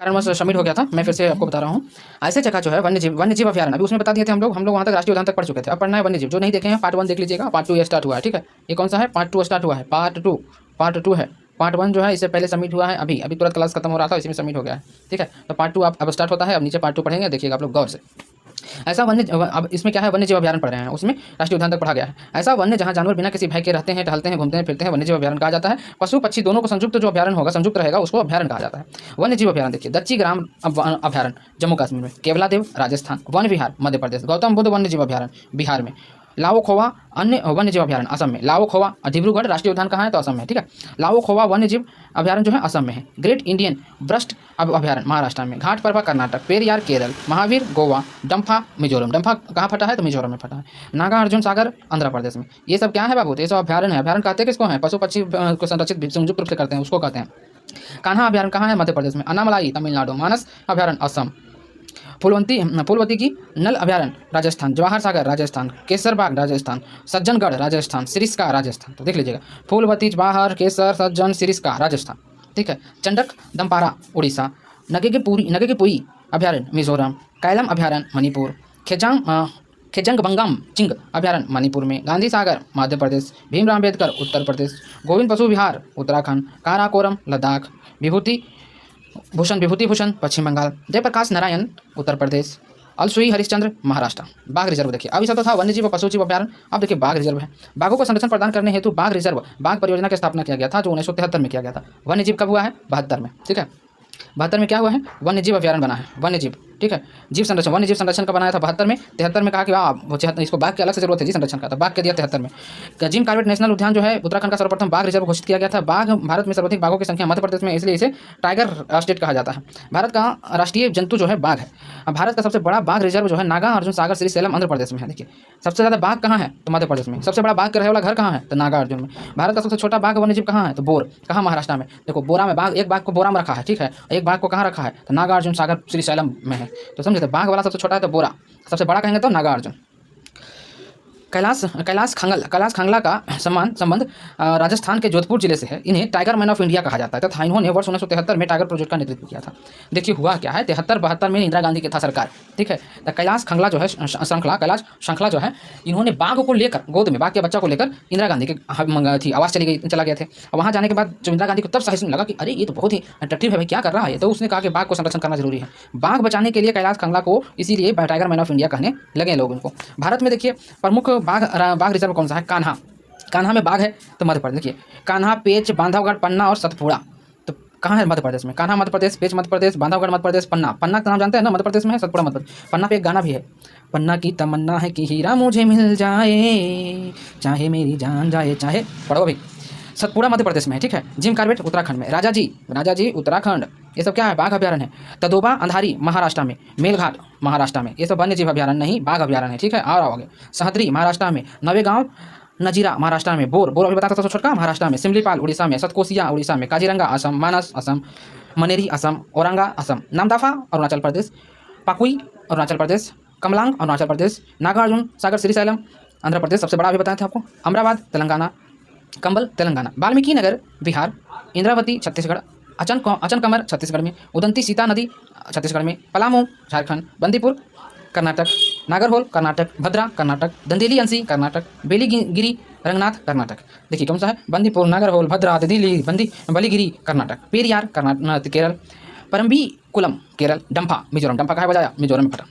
कारणवश सबमिट हो गया था। मैं फिर से आपको बता रहा हूँ। ऐसे जगह जो है वन्यजीव अभयारण्य, अभी उसमें बता दिए थे हम लोग वहाँ तक राष्ट्रीय उद्यान तक पढ़ चुके थे। अब पढ़ना है वन्यजीव। जो नहीं देखे हैं पार्ट 1 देख लीजिएगा, पार्ट 2 ये स्टार्ट हुआ है, ठीक है। ये कौन सा है? पार्ट 2 स्टार्ट हुआ है, पार्ट 2 है। पार्ट 1 जो है इससे पहले सबमिट हुआ है, अभी तुरंत क्लास खत्म हो रहा था, इसी में सबमिट हो गया है, ठीक है। तो पार्ट 2 अब स्टार्ट होता है। अब नीचे पार्ट 2 पढ़ेंगे, देखिएगा आप लोग गौर से। ऐसा वन्य, अब इसमें क्या है, वन्यजीव अभयारण्य पढ़ रहे हैं, उसमें राष्ट्रीय उद्यान तक पढ़ा गया है। ऐसा वन्य जहाँ जानवर बिना किसी भय के रहते हैं, टहलते हैं, घूमते हैं, फिरते हैं, वन्यजीव अभयारण्य कहा जाता है। पशु पक्षी दोनों को संयुक्त जो अभयारण्य होगा, संयुक्त रहेगा, उसको अभयारण्य कहा जाता है। वन्यजीव अभयारण्य देखिए, दच्ची ग्राम अभयारण्य जम्मू कश्मीर में, केवलादेव राजस्थान, वन विहार मध्य प्रदेश, गौतम बुद्ध वन्यजीव अभयारण्य बिहार में, लाओ खोवा अन्य वन्यजीव अभयारण्य असम में। लाओ खोवा डिब्रूगढ़ राष्ट्रीय उद्यान कहाँ है? तो असम में, ठीक है। लाओ खोवा वन्यजीव अभयारण्य जो है असम में है। ग्रेट इंडियन ब्रस्ट अभयारण्य महाराष्ट्र में, घाट पर्वा कर्नाटक, पेरियार केरल, महावीर गोवा, डम्फा मिजोरम। डम्फा कहाँ फटा है? तो मिजोरम में फटा है। नागा अर्जुन सागर आंध्र प्रदेश में। ये सब क्या है बाबू? ये सब अभयारण्य है। अभयारण्य कहते हैं किसको हैं? पशु पक्षी को संरक्षित संयुक्त रूप से करते हैं, उसको कहते हैं। कान्हा अभयारण्य कहाँ है? मध्य प्रदेश में। अनामलाई तमिलनाडु, मानस अभयारण्य असम, फूलवती की नल अभयारण्य राजस्थान, जवाहर सागर राजस्थान, केसरबाग राजस्थान, सज्जनगढ़ राजस्थान, सिरिस्का राजस्थान। तो देख लीजिएगा, फूलवती, जवाहर, केसर, सज्जन, सिरिस्का राजस्थान, ठीक है। चंडक दमपारा उड़ीसा, नगेपुई अभयारण्य मिजोरम, कैलम अभयारण्य मणिपुर, खेजंगबंगम चिंग अभयारण्य मणिपुर में, गांधी सागर मध्य प्रदेश, भीमराव अम्बेडकर उत्तर प्रदेश, गोविंद पशु विहार उत्तराखंड, काराकोरम लद्दाख, विभूति भूषण पश्चिम बंगाल, जयप्रकाश नारायण उत्तर प्रदेश, अलसुई हरिश्चंद्र महाराष्ट्र। बाघ रिजर्व देखिए, अभी सब तो था वन्यजीव और पशुजीव अभयारण्य, अब देखिए बाघ रिजर्व है। बाघों को संरक्षण प्रदान करने हेतु बाघ रिजर्व, बाघ परियोजना की स्थापना किया गया था, जो 1973 में किया गया था। वन्यजीव कब हुआ है? 72 में, ठीक है। 72 में क्या हुआ है? वन्यजीव अभयारण्य बना है, वन्यजीव, ठीक है। जीव संरक्षण, वन्यजीव संरक्षण का बनाया था 72 में। 73 में कहा कि वाह इसको बाघ की अलग से जरूरत है जी संरक्षण का, तो बाघ के दिया 73 में। जिम कॉर्बेट नेशनल उद्यान जो है उत्तराखंड का सर्वप्रथम बाघ रिजर्व घोषित किया गया था। बाघ भारत में सर्वाधिक बाघों की संख्या मध्य प्रदेश में, इसलिए इसे टाइगर स्टेट कहा जाता है। भारत का राष्ट्रीय जंतु जो है बाघ है। अब भारत का सबसे बड़ा बाघ रिजर्व जो है नागा अर्जुन सागर श्रीशैलम आंध्र प्रदेश में है। देखिए सबसे ज़्यादा बाघ कहाँ है? तो मध्य प्रदेश में। सबसे बड़ा बाघ के रहे वाला घर कहाँ है? तो नागा अर्जुन में। भारत का सबसे छोटा बाघ वन्यजीव कहाँ है? तो बोर, कहाँ? महाराष्ट्र में। देखो बोरा में बाघ, एक बाघ को बोरा में रखा है, ठीक है। एक बाघ को कहाँ रखा है? तो नागा अर्जुन सागर श्रीशैलम में है। तो समझे, तो बाघ वाला सबसे छोटा है तो बोरा, सबसे बड़ा कहेंगे तो नागा अर्जुन। कैलाश खंगला का संबंध राजस्थान के जोधपुर जिले से है। इन्हें टाइगर मैन ऑफ इंडिया कहा जाता है तथा इन्होंने वर्ष 1973 में टाइगर प्रोजेक्ट का नेतृत्व किया था। देखिए हुआ क्या है, 73-72 में इंदिरा गांधी की था सरकार, ठीक है। तो कैलाश खंगला जो है कैलाश श्रृंखला जो है, इन्होंने बाघ को लेकर गोद में, बाघ के बच्चा को लेकर इंदिरा गांधी की आवाज़ चला गए थे। और वहाँ जाने के बाद जो इंदिरा गांधी को तब सही लगा कि अरे ये तो बहुत ही अट्रैक्टिव है भाई, क्या कर रहा है। तो उसने कहा कि बाघ को संरक्षण करना जरूरी है। बाघ बचाने के लिए कैलाश खंगला को इसीलिए टाइगर मैन ऑफ इंडिया कहने लगे लोग उनको। भारत में देखिए प्रमुख बाघ रिजर्व कौन सा है? कान्हा में बाघ है तो मध्य प्रदेश। देखिए कान्हा, पेच, बांधवगढ़, पन्ना और सतपुड़ा, तो कहाँ है? मध्य प्रदेश में। कान्हा मध्य प्रदेश, पेच मध्य प्रदेश, बांधवगढ़ मध्य प्रदेश, पन्ना का नाम जानते हैं ना, मध्य प्रदेश में है। सतपुड़ा मध्य प्रदेश। पन्ना पे एक गाना भी है, पन्ना की तमन्ना है कि हीरा मुझे मिल जाए, चाहे मेरी जान जाए, चाहे। पढ़ो भाई। सतपुड़ा मध्य प्रदेश में है, ठीक है। जिम कॉर्बेट उत्तराखंड में, राजाजी उत्तराखंड, ये सब क्या है? बाघ अभयारण्य है। तदोबा अंधारी महाराष्ट्र में, मेलघाट महाराष्ट्र में, ये सब वन्यजीव अभयारण्य नहीं, बाघ अभयारण्य है, ठीक है। और आगे सहद्री महाराष्ट्र में, नवेगांव नजीरा महाराष्ट्र में, बोर अभी बताता था छोटका महाराष्ट्र में, सिमलीपाल उड़ीसा में, सतकोसिया उड़ीसा में, काजीरंगा असम, मानस असम, मनेरी असम, औरंगा असम, नामदफा अरुणाचल प्रदेश, पाकुई अरुणाचल प्रदेश, कमलांग अरुणाचल प्रदेश, नागार्जुन सागर श्रीशैलम आंध्र प्रदेश, सबसे बड़ा अभी बताया था आपको, अमराबाद तेलंगाना, कंबल तेलंगाना, वाल्मीकि नगर बिहार, इंद्रावती छत्तीसगढ़, अचन कमर छत्तीसगढ़ में, उदंती सीता नदी छत्तीसगढ़ में, पलामू झारखंड, बंदीपुर कर्नाटक, नागरहोल कर्नाटक, भद्रा कर्नाटक, दंदेली अंसी कर्नाटक, बेलीगिरी रंगनाथ कर्नाटक। देखिए कौन सा है? बंदीपुर, नागरहोल, भद्रा, दंदेली, बलीगिरी कर्नाटक, पेरियार कर्नाटक केरल, परम्बीकुलम केरल, डम्फा मिजोरम, डम्फा कहाँ बजाया? मिजोरम में फटा।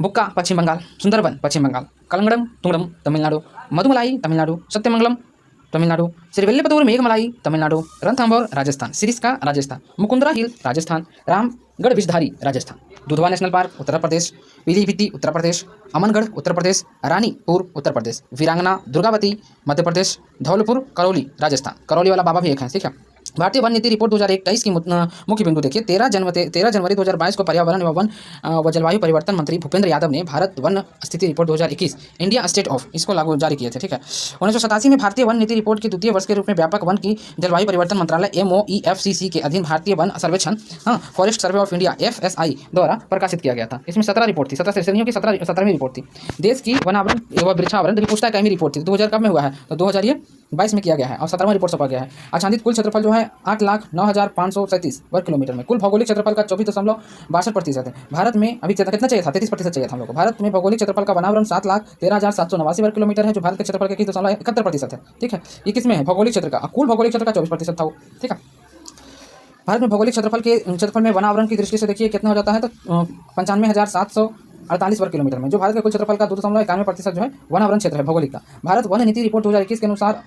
बुक्का पश्चिम बंगाल, सुंदरवन पश्चिम बंगाल, कलंगड़म तुंगड़म तमिलनाडु, मधुमलाई तमिलनाडु, सत्यमंगलम तमिलनाडु, श्रीविल्लिपुतूर मेघमलाई तमिलनाडु, रणथंभौर राजस्थान, सिरिस्का राजस्थान, मुकुंदरा हिल राजस्थान, रामगढ़ विषधारी राजस्थान, दुधवा नेशनल पार्क उत्तर प्रदेश, पीलीभीती उत्तर प्रदेश, अमनगढ़ उत्तर प्रदेश, रानीपुर उत्तर प्रदेश, वीरांगना दुर्गावती मध्य प्रदेश, धौलपुर करौली राजस्थान, करौली वाला बाबा भी एक है, ठीक है। भारतीय वन नीति रिपोर्ट 2023 की मुख्य बिंदु देखिए। 13 जनवरी 2022 को पर्यावरण एवं वन व जलवायु परिवर्तन मंत्री भूपेंद्र यादव ने भारत वन स्थिति रिपोर्ट 2021 इंडिया स्टेट ऑफ इसको जारी किए थे, ठीक है। 1987 में भारतीय वन नीति रिपोर्ट के द्वितीय वर्ष के रूप में व्यापक वन की जलवायु परिवर्तन मंत्रालय MOEFCC के अधीन भारतीय वन सर्वेक्षण forest survey of India FSI द्वारा प्रकाशित किया गया था। इसमें 17 रिपोर्ट थी, 17 श्रेणियों की 17वीं रिपोर्ट थी। देश की वनावरण एवं वृक्षावरण पूछता है कई रिपोर्ट थी। 2000 कब में हुआ है? तो 2000 ये 22 में किया गया है और 17वां रिपोर्ट सौंपा गया है। आच्छादित कुल क्षेत्रफल जो है 8,09,537 वर्ग किलोमीटर में। कुल भौगोलिक क्षेत्रफल का 24.62% है। भारत में अभी कितना चाहिए था? 33% चाहिए था हम लोग को। भारत में भौगोलिक क्षेत्रफल का वनावरण 7,13,789 वर्ग किलोमीटर है, जो भारत के क्षेत्रफल के 21.71% है। ठीक है, ये किसमें है? भौगोलिक क्षेत्र का। कुल भौगोलिक क्षेत्र का 24% था वो। ठीक है, भारत में भौगोलिक क्षेत्रफल में वनावरण की दृष्टि से देखिए कितना हो जाता है, तो 95,748 वर्ग किलोमीटर में, जो भारत के कुल क्षेत्रफल का 2.91% जो है वनावरण क्षेत्र है भौगोलिक का। भारत वन नीति रिपोर्ट 2021 के अनुसार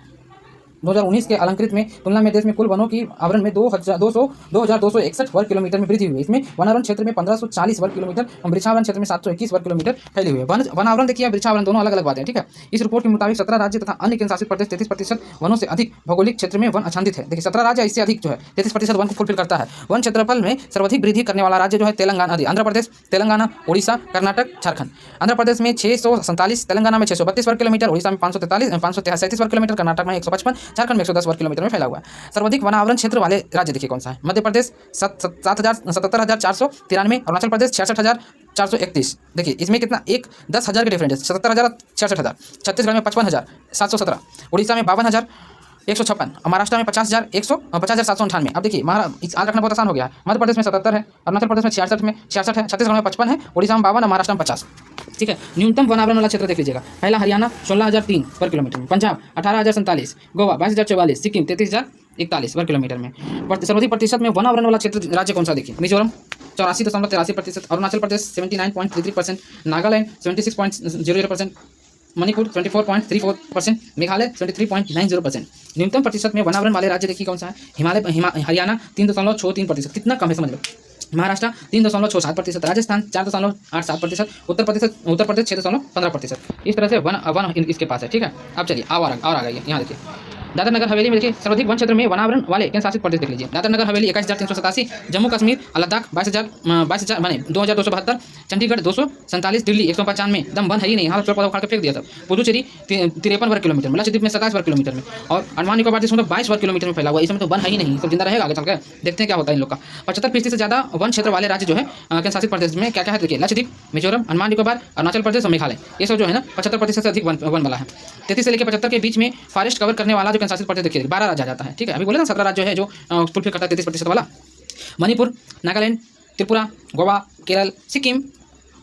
2019 के अलंकृत में तुलना में देश में कुल वनों की आवरण में 2,261 वर्ग किलोमीटर में वृद्धि हुई है। इसमें वनावरण क्षेत्र में 1540 वर्ग किलोमीटर और वृक्षावरण क्षेत्र में 721 वर्ग किलोमीटर फैली हुई है। वनावरण देखिए, वृक्षावरण दोनों अलग अलग बातें हैं। ठीक है, इस रिपोर्ट के मुताबिक 17 राज्य तथा अन्य केंद्र शासित प्रदेश 33% वनों से अधिक भौगोलिक क्षेत्र में वन आच्छादित है। देखिए 17 राज्य इससे अधिक जो है 33% वन को फुलफिल करता है। वन क्षेत्रफल में सर्वाधिक वृद्धि करने वाला राज्य जो है तेलंगाना, आंध्र प्रदेश, तेलंगाना, उड़ीसा, कर्नाटक, झारखंड। आंध्र प्रदेश में 647, तेलंगाना में 632 वर्ग किलोमीटर, उड़ीसा में 537 वर्ग किलोमीटर, कर्नाटक में 155, झारखंड में 110 वर्ग किलोमीटर में फैला हुआ है। सर्वाधिक वनावरण क्षेत्र वाले राज्य देखिए कौन सा है? मध्य प्रदेश 77,493, अरुणाचल प्रदेश 66,431। देखिए इसमें कितना 10,000 के डिफरेंस है, 77,000 66,000। छत्तीसगढ़ में 55,717, उड़ीसा में 52,156, महाराष्ट्र में 50,798। अब देखिए आज रखना बहुत आसान हो गया है। मध्य प्रदेश में 77 है, अरुणाचल प्रदेश में 66 है, छत्तीसगढ़ में 55 है, उड़ीसा में 52 और महाराष्ट्र में 50। ठीक है, न्यूनतम वनावरण वाला क्षेत्र देख लीजिएगा। पहला हरियाणा 16,003 वर्ग किलोमीटर में, पंजाब 18,047, गोवा 22,044, सिक्किम 33,041 वर्ग किलोमीटर में। सर्वाधिक प्रतिशत में वनावरण वाला क्षेत्र राज्य कौन सा देखिए? मिजोरम 84.83%, अरुणाचल प्रदेश 79.33%, नागालैंड 76.00%, मणिपुर 24.34%, मेघालय 23.90%। न्यूनतम प्रतिशत में वनावरण वाले राज्य देखिए कौन सा है? हरियाणा 3.63%। कितना कम है समझ लो। महाराष्ट्र 3.67%, राजस्थान 4.87%, उत्तर प्रदेश 6.15%। इस तरह से वन इसके पास है। ठीक है, अब चलिए और आ गई है। यहाँ देखिए दादर नगर हवेली में देखिए सर्वाधिक वन क्षेत्र में वनावरण वाले केंद्र शासित प्रदेश देख लीजिए। दादर नगर हवेली 21,387, जम्मू कश्मीर लद्दाख 22,000 माने 2,272, चंडीगढ़ 247, दिल्ली 195, दम वन है ही नहीं, यहाँ पेड़ पौधा उखाड़ के फेंक दिया था। पुदुचेरी 53 वर्ग किलोमीटर में, लक्षद्वीप में 27 वर्ग किलोमीटर में, और अंडमान निकोबार 22 वर्ग किलोमीटर में फैला हुआ है। इसमें तो वन है ही नहीं, सब जिंदा रहेगा आगे चल के। देखते हैं क्या होता है इन लोग का। 75% से ज़्यादा वन क्षेत्र वाले राज्य जो है केंद्र शासित प्रदेश में क्या क्या है देखिए? लक्षद्वीप, मिजोरम, अंडमान निकोबार, अरुणाचल प्रदेश और मेघालय। ये सब जो है ना 75% से अधिक वन वाला है। 33 से लेकर 75 के बीच में फॉरेस्ट कवर करने वाला जो केंद्र शासित प्रदेश देखिए 12 राज्य आ जाता है। ठीक है, अभी बोले ना 17 राज्य है जो फुलफिल करता है 33% वाला। मणिपुर, नागालैंड, त्रिपुरा, गोवा, केरल, सिक्किम,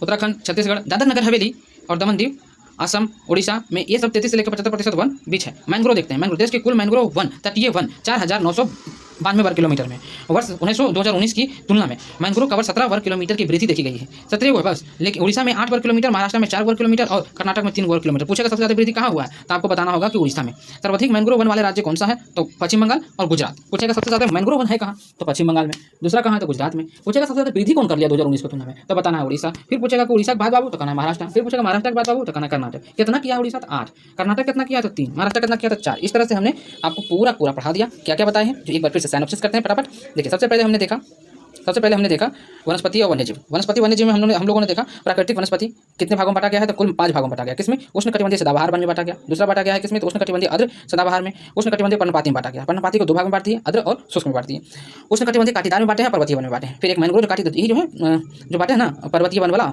उत्तराखंड, छत्तीसगढ़, दादर नगर हवेली और दमन दीव, असम, उड़ीसा में ये सब 33 से लेकर 75% वन बीच है। मैंग्रोव देखते हैं। मैंग्रोव देश के कुल मैंग्रोव वन तटीय वन 4,992 वर्ग किलोमीटर में। वर्ष 2019 की तुलना में मैंग्रोव कवर 17 वर्ग किलोमीटर की वृद्धि देखी गई है। 17 हुआ बस। लेकिन उड़ीसा में 8 वर्ग किलोमीटर, महाराष्ट्र में 4 वर्ग किलोमीटर और कर्नाटक में 3 वर्ग किलोमीटर। पूछेगा सबसे ज़्यादा वृद्धि कहाँ हुआ है, तो आपको बताना होगा कि उड़ीसा में। सर्वाधिक मैंग्रोव वन वाले राज्य कौन सा है, तो पश्चिम बंगाल और गुजरात। पूछेगा सबसे ज़्यादा मैंग्रोव वन है कहाँ, तो पश्चिम बंगाल में। दूसरा कहाँ है, तो गुजरात में। पूछेगा सबसे ज़्यादा वृद्धि कौन कर लिया 2019 की तुलना में, तो बताना है उड़ीसा। फिर पूछेगा कि उड़ीसा के बाद बाबू, तो कहना है महाराष्ट्र। फिर पूछेगा महाराष्ट्र के बाद बाबू, तो कहना है कर्नाटक। कितना किया उड़ीसा, तो 8। कर्नाटक कितना किया, तो 3। महाराष्ट्र कितना किया, तो 4। इस तरह से हमने आपको पूरा पढ़ा दिया। क्या क्या बताए हैं, जो एक बार फिर से साइनॉप्सिस करते हैं फटाफट। देखिए सबसे पहले हमने देखा वनस्पति और वन्यजीव। वन्यजीव में हम लोगों ने देखा प्राकृतिक वनस्पति कितने भागों में बांटा गया है, तो कुल 5 भागों में बांटा गया। किसमें? उष्णकटिबंधीय सदाबहार वन में बांटा गया। दूसरा बांटा गया है किसमें, तो उष्णकटिबंधीय आर्द्र सदाबहार में। उष्णकटिबंधीय पर्णपाती में बांटा गया। पर्णपाती को 2 भाग में बांटती है, आर्द्र और शुष्क में बांटती है। उष्णकटिबंधीय कांटेदार में बांटे हैं, पर्वतीय वन में बांटे हैं। फिर एक मैंग्रोव जो कांटेदार जो है जो बांटे हैं ना पर्वतीय वन वाला,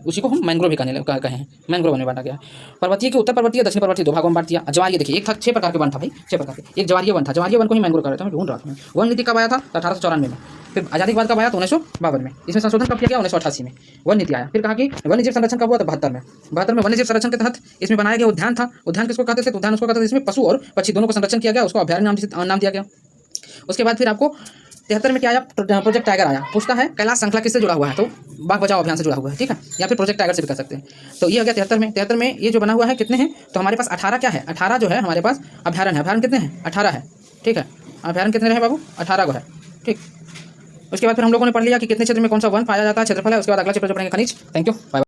उसी को हम मैंग्रोव भी कहे हैं। मैंग्रोव वन में बांटा गया। पर्वतीय के उत्तर पर्वतीय, दक्षिण पर्वतीय 2 भागों में बांट दिया। ज्वारीय देखिए एक था 6 प्रकार के वन था भाई, 6 प्रकार के। एक ज्वारीय वन था, ज्वारीय वन को ही मैंग्रोव कर रहे थे, मैं ढूंढ रहा था। वन नीति कब आया था, तो 1894 में। फिर आज़ादी के बाद कब आया, तो 1952 में। इसमें संशोधन कब किया गया, 1988 में वन नीति आया। फिर कहा कि वन्यजीव संरक्षण कब हुआ, तो 72 में वन्यजीव संरक्षण के तहत इसमें बनाया गया उद्यान था। उद्यान किसको कहते थे, तो उद्यान उसको कहते थे इसमें पशु और पक्षी दोनों को संरक्षण किया गया, उसको अभयारण्य नाम दिया गया। उसके बाद फिर आपको 73 में क्या आया, प्रोजेक्ट टाइगर आया। पूछता है कैलाश श्रृंखला किससे जुड़ा हुआ है, तो बाघ बचाओ अभियान से जुड़ा हुआ है। ठीक है, या फिर प्रोजेक्ट टाइगर से भी कर सकते हैं। तो ये हो गया 73 में ये जो बना हुआ है कितने हैं, तो हमारे पास 18 क्या है, 18 जो है हमारे पास अभयारण्य है। अभयारण्य कितने हैं, 18 है। ठीक है, अभयारण्य कितने रहे बाबू, 18 को है। ठीक, उसके बाद फिर हम लोगों ने पढ़ लिया कि कितने क्षेत्र में कौन सा वन पाया जाता है, क्षेत्रफल है। उसके बाद अगला चैप्टर जो पढ़ेंगे खनिज। Thank you, bye.